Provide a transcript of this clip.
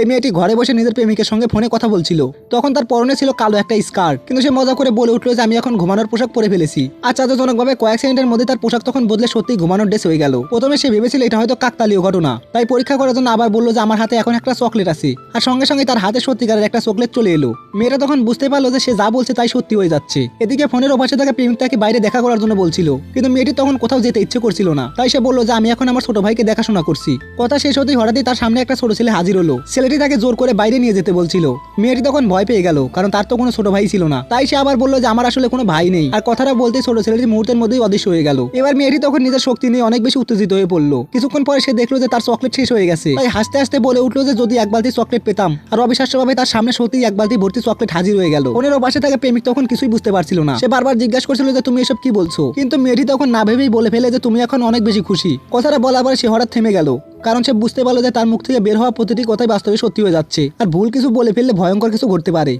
এই মেয়েটি ঘরে বসে নিজের প্রেমিকের সঙ্গে ফোনে কথা বলছিল। তখন তার পরনে ছিল কালো একটা স্কার্ট, কিন্তু সে মজা করে বলে উঠলো যে আমি এখন ঘুমানোর পোশাক পরে ফেলেছি। আশ্চর্যজনকভাবে কয়েক সেকেন্ডের মধ্যে তার পোশাক তখন বদলে সত্যি ঘুমানোর ড্রেস হয়ে গেল। প্রথমে সে ভেবেছিল এটা হয়তো কাকতালীয় ঘটনা, তাই পরীক্ষা করার জন্য আবার বললো যে আমার হাতে এখন একটা চকলেট আছে, আর সঙ্গে সঙ্গে তার হাতে সত্যিকারের একটা চকলেট চলে এলো। মেয়েটা তখন বুঝতে পারলো যে সে যা বলছে তাই সত্যি হয়ে যাচ্ছে। এদিকে ফোনের ওপাশে থাকা প্রেমিক তাকে বাইরে দেখা করার জন্য বলছিল, কিন্তু মেয়েটি তখন কোথাও যেতে ইচ্ছে করছিল না। তাই সে বললো যে আমি এখন আমার ছোট ভাইকে দেখাশোনা করছি। কথা শেষ হতেই হঠাৎই তার সামনে একটা ছোট ছেলে হাজির হলো। ছেলেটি তাকে জোর করে বাইরে নিয়ে যেতে বলছিল। মেয়েটি তখন ভয় পেয়ে গেল, কারণ তার তো কোনো ছোট ভাই ছিল না। তাই সে আবার বললো যে আমার আসলে কোনো ভাই নেই। আর কথাটা বলতে ছোট ছেলেটি মুহূর্তের মধ্যেই অদৃশ্য হয়ে গেল। এবার মেয়েটি তখন নিজের শক্তি নিয়ে অনেক বেশি উত্তেজিত হয়ে পড়লো। কিছুক্ষণ পরে সে দেখলো যে তার চকলেট শেষ হয়ে গেছে। তাই হাসতে হাসতে বলে উঠলো যে যদি এক বালতি চকলেট পেতাম। আর অবিশ্বাস্যভাবে তার সামনে সত্যি এক বালতি ভর্তি চকলেট হাজির হয়ে গেল। ফোনের ওপাশে থাকা প্রেমিক তখন কিছুই বুঝতে পারছিল না। সে বারবার জিজ্ঞাসা করছিল যে তুমি এসব কি বলছো, কিন্তু মেয়েটি তখন না ভেবেই বলে ফেলে যে তুমি এখন অনেক বেশি খুশি। কথাটা বলার পরে সে হঠাৎ থেমে গেল, কারণ সে বুঝতে পারলো যে তার মুখ থেকে বের হওয়া প্রতিটি কথাই বাস্তবে সত্যি হয়ে যাচ্ছে, আর ভুল কিছু বলে ফেললে ভয়ঙ্কর কিছু ঘটতে পারে।